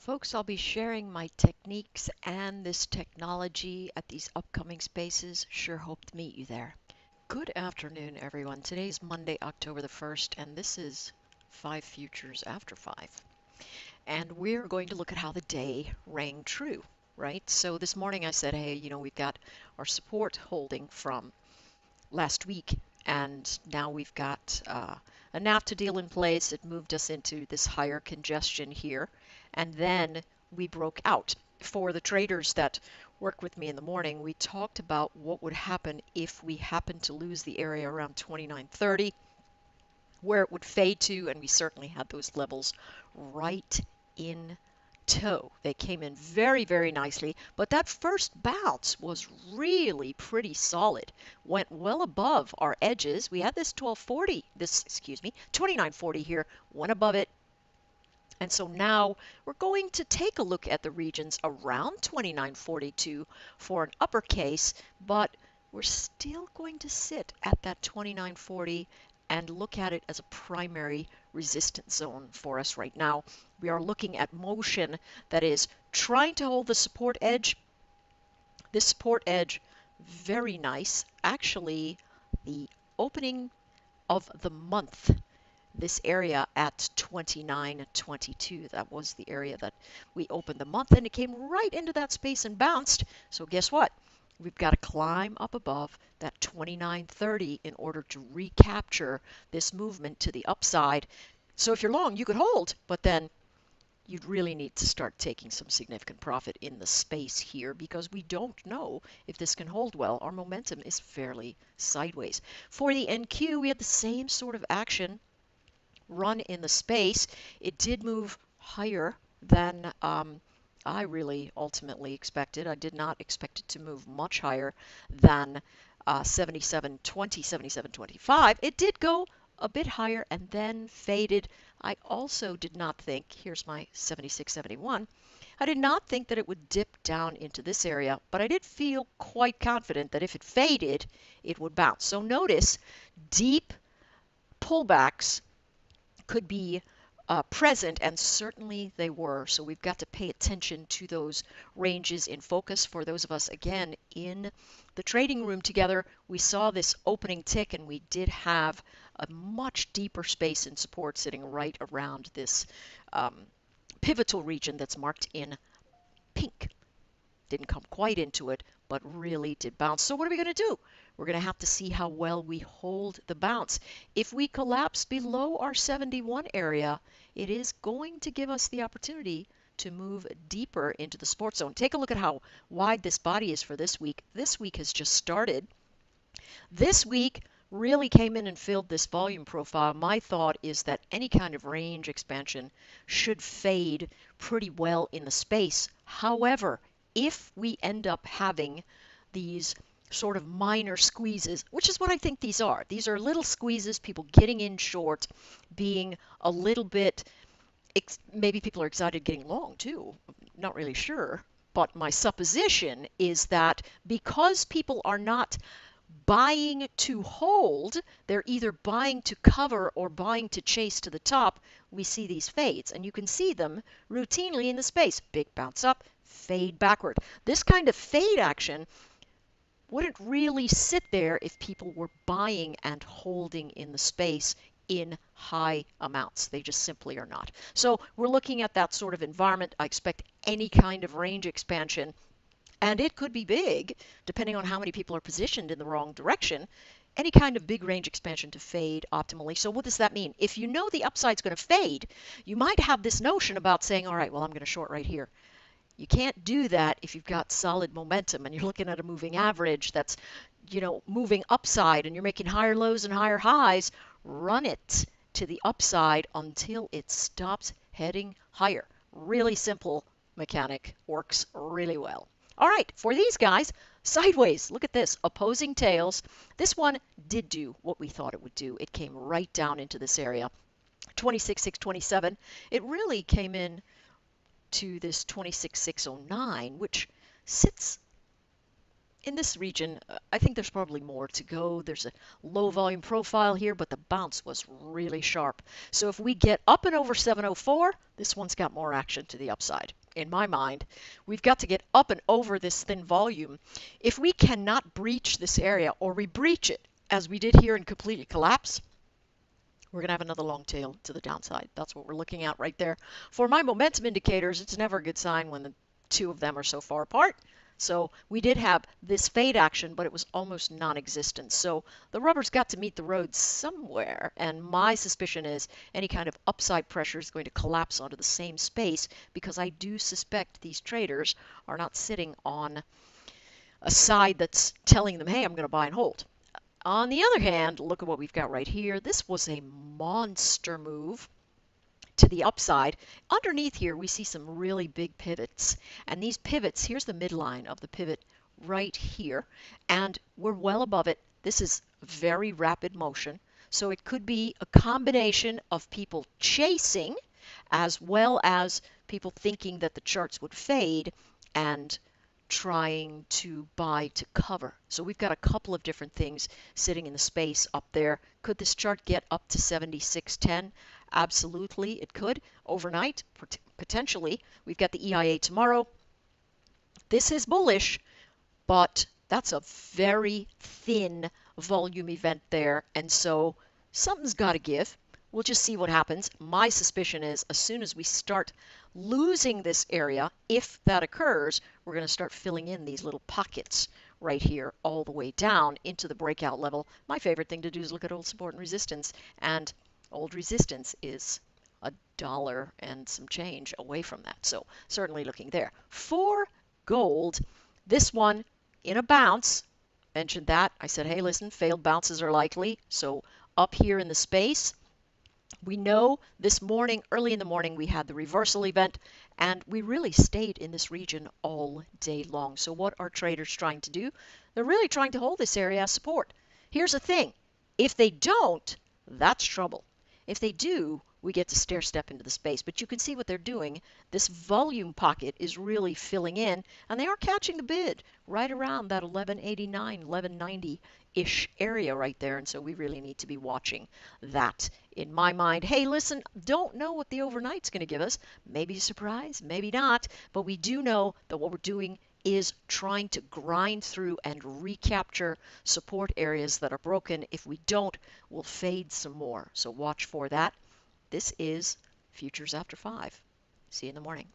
Folks, I'll be sharing my techniques and this technology at these upcoming spaces. Sure hope to meet you there. Good afternoon, everyone. Today is Monday, October the 1st, and this is 5 Futures After 5. And we're going to look at how the day rang true, right? So this morning I said, hey, we've got our support holding from last week, and now we've got a NAFTA deal in place. It moved us into this higher congestion here, and then we broke out. For the traders that work with me in the morning, we talked about what would happen if we happened to lose the area around 2930, where it would fade to, and we certainly had those levels right in tow. They came in very, very nicely, but that first bounce was really pretty solid. Went well above our edges. We had this 2940 here, went above it. And so now we're going to take a look at the regions around 2942 for an uppercase, but we're still going to sit at that 2940 and look at it as a primary resistance zone for us right now. We are looking at motion that is trying to hold the support edge. This support edge, very nice. Actually, the opening of the month, this area at 29.22, that was the area that we opened the month, and it came right into that space and bounced. So guess what? We've got to climb up above that 29.30 in order to recapture this movement to the upside. So if you're long, you could hold, but then you'd really need to start taking some significant profit in the space here because we don't know if this can hold well. Our momentum is fairly sideways. For the NQ, we had the same sort of action run in the space. It did move higher than I really ultimately expected. I did not expect it to move much higher than 77.20, 77.25. It did go a bit higher and then faded. I also did not think, here's my 76.71, I did not think that it would dip down into this area, but I did feel quite confident that if it faded, it would bounce. So notice deep pullbacks could be present, and certainly they were. So we've got to pay attention to those ranges in focus. For those of us, again, in the trading room together, we saw this opening tick, and we did have a much deeper space in support sitting right around this pivotal region that's marked in pink. Didn't come quite into it, but really did bounce. So what are we going to do? We're going to have to see how well we hold the bounce. If we collapse below our 71 area, it is going to give us the opportunity to move deeper into the support zone. Take a look at how wide this body is for this week. This week has just started. This week really came in and filled this volume profile. My thought is that any kind of range expansion should fade pretty well in the space. However, if we end up having these sort of minor squeezes, which is what I think these are. These are little squeezes, people getting in short, being a little bit, maybe people are excited getting long too, not really sure. But my supposition is that because people are not buying to hold, they're either buying to cover or buying to chase to the top, we see these fades. And you can see them routinely in the space. Big bounce up, fade backward. This kind of fade action wouldn't really sit there if people were buying and holding in the space in high amounts. They just simply are not. So we're looking at that sort of environment. I expect any kind of range expansion, and it could be big, depending on how many people are positioned in the wrong direction. Any kind of big range expansion to fade optimally. So what does that mean? If you know the upside's going to fade, you might have this notion about saying, all right, well, I'm going to short right here. You can't do that if you've got solid momentum and you're looking at a moving average that's, moving upside and you're making higher lows and higher highs. Run it to the upside until it stops heading higher. Really simple mechanic, works really well. All right, for these guys, sideways, look at this, opposing tails. This one did do what we thought it would do. It came right down into this area. 26,627. It really came in to this 26,609, which sits in this region, I think there's probably more to go. There's a low volume profile here, but the bounce was really sharp. So if we get up and over 704, this one's got more action to the upside. In my mind, we've got to get up and over this thin volume. If we cannot breach this area, or we breach it, as we did here and completely collapse, we're going to have another long tail to the downside. That's what we're looking at right there. For my momentum indicators, it's never a good sign when the two of them are so far apart. So we did have this fade action, but it was almost non-existent. So the rubber's got to meet the road somewhere. And my suspicion is any kind of upside pressure is going to collapse onto the same space, because I do suspect these traders are not sitting on a side that's telling them, hey, I'm going to buy and hold. On the other hand, look at what we've got right here. This was a monster move to the upside. Underneath here, we see some really big pivots. And these pivots, here's the midline of the pivot right here. And we're well above it. This is very rapid motion. So it could be a combination of people chasing as well as people thinking that the charts would fade and trying to buy to cover. So we've got a couple of different things sitting in the space up there. Could this chart get up to 76.10? Absolutely, it could. Overnight, potentially. We've got the EIA tomorrow. This is bullish, but that's a very thin volume event there, and so something's got to give. We'll just see what happens. My suspicion is as soon as we start losing this area, if that occurs, we're going to start filling in these little pockets right here all the way down into the breakout level. My favorite thing to do is look at old support and resistance, and old resistance is $1 and some change away from that. So certainly looking there. For gold, this one in a bounce, mentioned that. I said, hey, listen, failed bounces are likely. So up here in the space, we know this morning, early in the morning, we had the reversal event, and we really stayed in this region all day long. So what are traders trying to do? They're really trying to hold this area as support. Here's the thing. If they don't, that's trouble. If they do, we get to stair step into the space. But you can see what they're doing. This volume pocket is really filling in, and they are catching the bid right around that 1189, 1190-ish area right there. And so we really need to be watching that. In my mind, hey, listen, don't know what the overnight's going to give us. Maybe a surprise, maybe not. But we do know that what we're doing is trying to grind through and recapture support areas that are broken. If we don't, we'll fade some more. So watch for that. This is Futures After 5. See you in the morning.